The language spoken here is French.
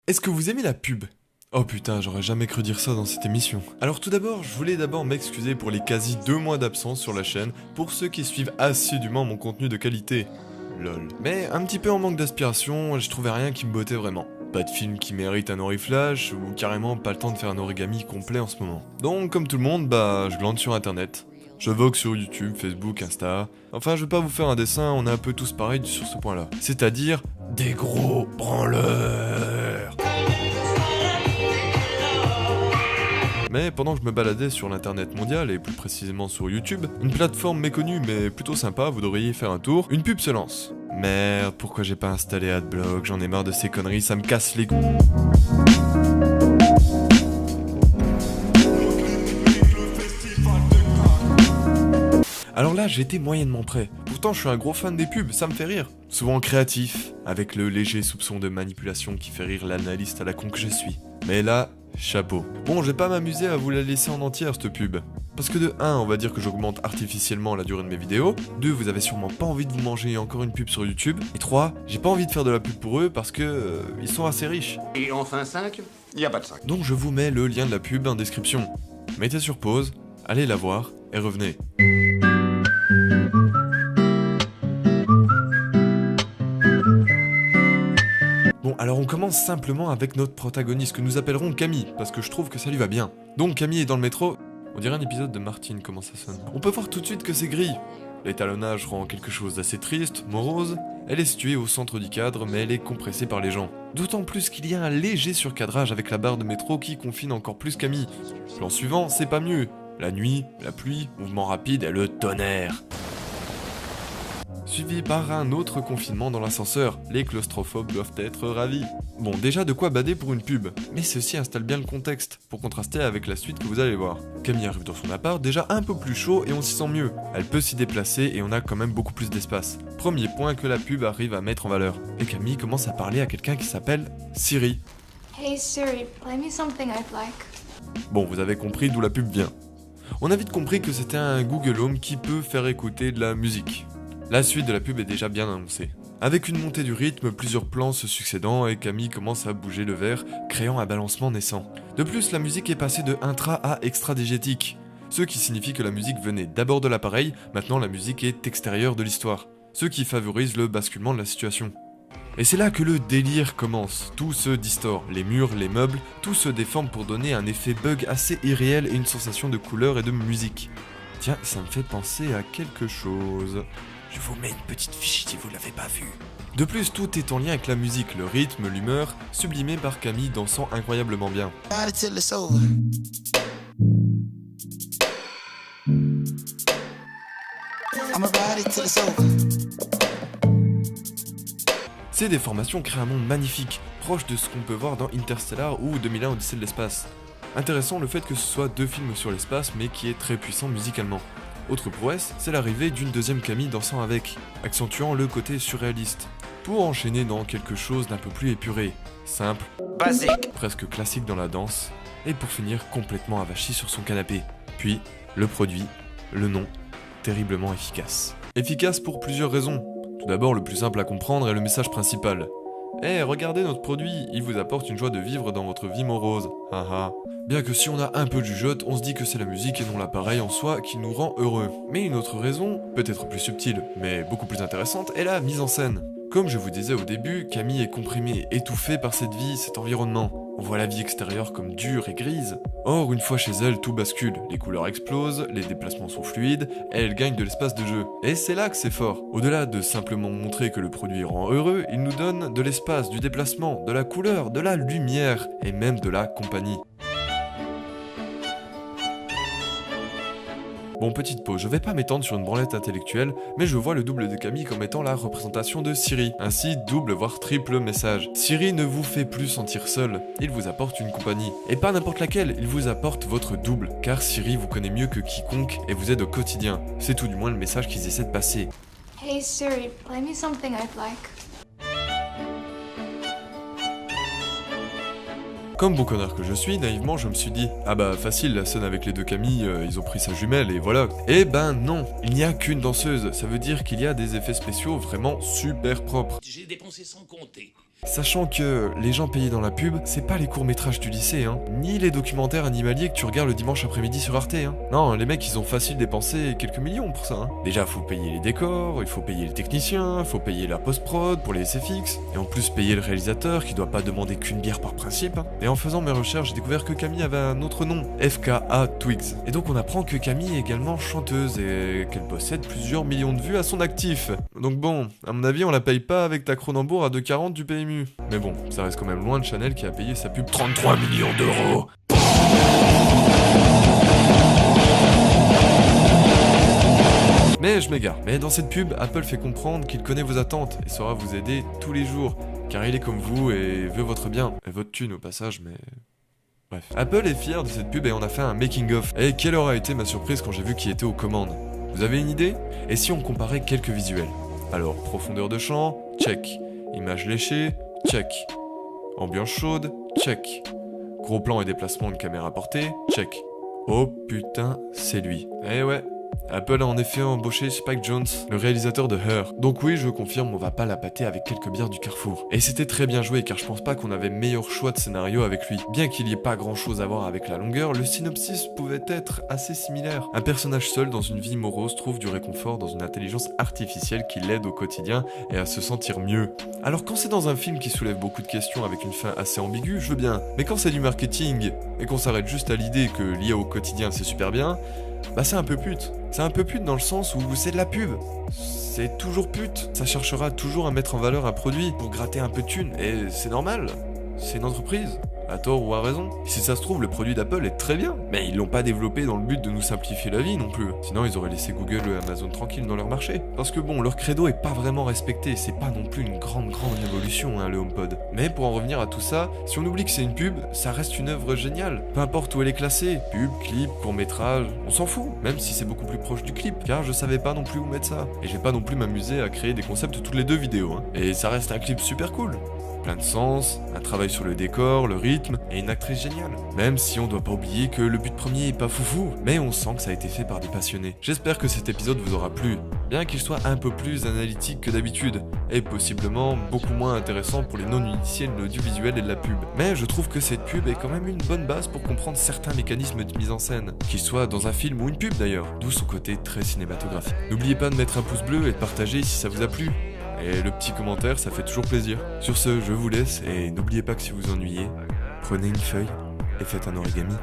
Est-ce que vous aimez la pub? Oh putain, j'aurais jamais cru dire ça dans cette émission. Alors tout d'abord, je voulais m'excuser pour les quasi 2 mois d'absence sur la chaîne, pour ceux qui suivent assidûment mon contenu de qualité. Lol. Mais un petit peu en manque d'aspiration, je trouvais rien qui me bottait vraiment. Pas de film qui mérite un oriflash, ou carrément pas le temps de faire un origami complet en ce moment. Donc comme tout le monde, je glande sur internet. Je vogue sur YouTube, Facebook, Insta. Enfin, je vais pas vous faire un dessin, on est un peu tous pareils sur ce point-là. C'est-à-dire, des gros branleurs. Mais pendant que je me baladais sur l'internet mondial, et plus précisément sur YouTube, une plateforme méconnue mais plutôt sympa, vous devriez y faire un tour, une pub se lance. Merde, pourquoi j'ai pas installé Adblock, j'en ai marre de ces conneries, ça me casse les couilles. Alors là, j'étais moyennement prêt. Pourtant, je suis un gros fan des pubs, ça me fait rire. Souvent créatif, avec le léger soupçon de manipulation qui fait rire l'analyste à la con que je suis. Mais là, chapeau. Bon, je vais pas m'amuser à vous la laisser en entière, cette pub. Parce que de 1, on va dire que j'augmente artificiellement la durée de mes vidéos. 2, vous avez sûrement pas envie de vous manger encore une pub sur YouTube. Et 3, j'ai pas envie de faire de la pub pour eux parce que ils sont assez riches. Et enfin 5, y a pas de 5. Donc je vous mets le lien de la pub en description. Mettez sur pause, allez la voir et revenez. Bon, alors on commence simplement avec notre protagoniste que nous appellerons Camille, parce que je trouve que ça lui va bien. Donc Camille est dans le métro, on dirait un épisode de Martine, comment ça sonne. On peut voir tout de suite que c'est gris. L'étalonnage rend quelque chose d'assez triste, morose. Elle est située au centre du cadre, mais elle est compressée par les gens. D'autant plus qu'il y a un léger surcadrage avec la barre de métro qui confine encore plus Camille. Plan suivant, c'est pas mieux. La nuit, la pluie, mouvement rapide et le tonnerre. Suivi par un autre confinement dans l'ascenseur. Les claustrophobes doivent être ravis. Bon, déjà de quoi bader pour une pub, mais ceci installe bien le contexte, pour contraster avec la suite que vous allez voir. Camille arrive dans son appart déjà un peu plus chaud et on s'y sent mieux. Elle peut s'y déplacer et on a quand même beaucoup plus d'espace. Premier point que la pub arrive à mettre en valeur. Et Camille commence à parler à quelqu'un qui s'appelle Siri. Hey Siri, play me something I'd like. Bon, vous avez compris d'où la pub vient. On a vite compris que c'était un Google Home qui peut faire écouter de la musique. La suite de la pub est déjà bien annoncée. Avec une montée du rythme, plusieurs plans se succédant et Camille commence à bouger le verre, créant un balancement naissant. De plus, la musique est passée de intra à extra-diégétique, ce qui signifie que la musique venait d'abord de l'appareil, maintenant la musique est extérieure de l'histoire, ce qui favorise le basculement de la situation. Et c'est là que le délire commence, tout se distord, les murs, les meubles, tout se déforme pour donner un effet bug assez irréel et une sensation de couleur et de musique. Tiens, ça me fait penser à quelque chose. Je vous mets une petite fiche si vous l'avez pas vu. De plus, tout est en lien avec la musique, le rythme, l'humeur, sublimé par Camille dansant incroyablement bien. Ces déformations créent un monde magnifique, proche de ce qu'on peut voir dans Interstellar ou 2001 Odyssée de l'espace. Intéressant le fait que ce soit 2 films sur l'espace mais qui est très puissant musicalement. Autre prouesse, c'est l'arrivée d'une deuxième Camille dansant avec, accentuant le côté surréaliste, pour enchaîner dans quelque chose d'un peu plus épuré, simple, Basique. presque classique dans la danse, et pour finir complètement avachi sur son canapé. Puis, le produit, le nom, terriblement efficace. Efficace pour plusieurs raisons. Tout d'abord, le plus simple à comprendre est le message principal. Regardez notre produit, il vous apporte une joie de vivre dans votre vie morose. Haha. Bien que si on a un peu de jugeote, on se dit que c'est la musique et non l'appareil en soi qui nous rend heureux. Mais une autre raison, peut-être plus subtile, mais beaucoup plus intéressante, est la mise en scène. Comme je vous disais au début, Camille est comprimée, étouffée par cette vie, cet environnement. On voit la vie extérieure comme dure et grise. Or, une fois chez elle, tout bascule. Les couleurs explosent, les déplacements sont fluides, et elle gagne de l'espace de jeu. Et c'est là que c'est fort. Au-delà de simplement montrer que le produit rend heureux, il nous donne de l'espace, du déplacement, de la couleur, de la lumière, et même de la compagnie. Bon, petite pause, je vais pas m'étendre sur une branlette intellectuelle, mais je vois le double de Camille comme étant la représentation de Siri. Ainsi, double voire triple message. Siri ne vous fait plus sentir seul, il vous apporte une compagnie. Et pas n'importe laquelle, il vous apporte votre double, car Siri vous connaît mieux que quiconque et vous aide au quotidien. C'est tout du moins le message qu'ils essaient de passer. Hey Siri, play me something I'd like. Comme bon connard que je suis, naïvement je me suis dit « Ah bah facile, la scène avec les 2 Camille, ils ont pris sa jumelle et voilà ». Eh ben non, il n'y a qu'une danseuse, ça veut dire qu'il y a des effets spéciaux vraiment super propres. J'ai dépensé sans compter. Sachant que les gens payés dans la pub, c'est pas les courts-métrages du lycée, hein, ni les documentaires animaliers que tu regardes le dimanche après-midi sur Arte, hein. Non, les mecs, ils ont facile dépensé quelques millions pour ça, hein. Déjà, faut payer les décors, il faut payer les techniciens, faut payer la post-prod pour les SFX, et en plus payer le réalisateur qui doit pas demander qu'une bière par principe, hein. Et en faisant mes recherches, j'ai découvert que Camille avait un autre nom, FKA Twigs. Et donc on apprend que Camille est également chanteuse et qu'elle possède plusieurs millions de vues à son actif. Donc bon, à mon avis, on la paye pas avec ta Cronenbourg à 2,40 du PMU. Mais bon, ça reste quand même loin de Chanel qui a payé sa pub 33 millions d'euros. Mais je m'égare. Mais dans cette pub, Apple fait comprendre qu'il connaît vos attentes et saura vous aider tous les jours. Car il est comme vous et veut votre bien. Et votre thune au passage, mais... Bref. Apple est fier de cette pub et on a fait un making-of. Et quelle aura été ma surprise quand j'ai vu qui était aux commandes? Vous avez une idée? Et si on comparait quelques visuels? Alors, profondeur de champ, check. Image léchée, check. Ambiance chaude, check. Gros plan et déplacement de caméra portée, check. Oh putain, c'est lui. Eh ouais, Apple a en effet embauché Spike Jonze, le réalisateur de Her. Donc oui, je confirme, on va pas la pâter avec quelques bières du Carrefour. Et c'était très bien joué car je pense pas qu'on avait meilleur choix de scénario avec lui. Bien qu'il y ait pas grand chose à voir avec la longueur, le synopsis pouvait être assez similaire. Un personnage seul dans une vie morose trouve du réconfort dans une intelligence artificielle qui l'aide au quotidien et à se sentir mieux. Alors quand c'est dans un film qui soulève beaucoup de questions avec une fin assez ambiguë, je veux bien. Mais quand c'est du marketing et qu'on s'arrête juste à l'idée que l'IA au quotidien c'est super bien, bah c'est un peu pute. C'est un peu pute dans le sens où c'est de la pub. C'est toujours pute. Ça cherchera toujours à mettre en valeur un produit pour gratter un peu de thunes. Et c'est normal. C'est une entreprise. À tort ou à raison. Si ça se trouve, le produit d'Apple est très bien. Mais ils l'ont pas développé dans le but de nous simplifier la vie non plus. Sinon, ils auraient laissé Google et Amazon tranquilles dans leur marché. Parce que bon, leur credo est pas vraiment respecté. C'est pas non plus une grande révolution, hein, le HomePod. Mais pour en revenir à tout ça, si on oublie que c'est une pub, ça reste une œuvre géniale. Peu importe où elle est classée. Pub, clip, court-métrage, on s'en fout. Même si c'est beaucoup plus proche du clip. Car je savais pas non plus où mettre ça. Et je vais pas non plus m'amuser à créer des concepts toutes les 2 vidéos, hein. Et ça reste un clip super cool. Plein de sens, un travail sur le décor, le rythme, et une actrice géniale. Même si on doit pas oublier que le but premier est pas foufou, mais on sent que ça a été fait par des passionnés. J'espère que cet épisode vous aura plu, bien qu'il soit un peu plus analytique que d'habitude, et possiblement beaucoup moins intéressant pour les non-initiés de l'audiovisuel et de la pub. Mais je trouve que cette pub est quand même une bonne base pour comprendre certains mécanismes de mise en scène, qu'ils soient dans un film ou une pub d'ailleurs, d'où son côté très cinématographique. N'oubliez pas de mettre un pouce bleu et de partager si ça vous a plu. Et le petit commentaire, ça fait toujours plaisir. Sur ce, je vous laisse et n'oubliez pas que si vous ennuyez, prenez une feuille et faites un origami.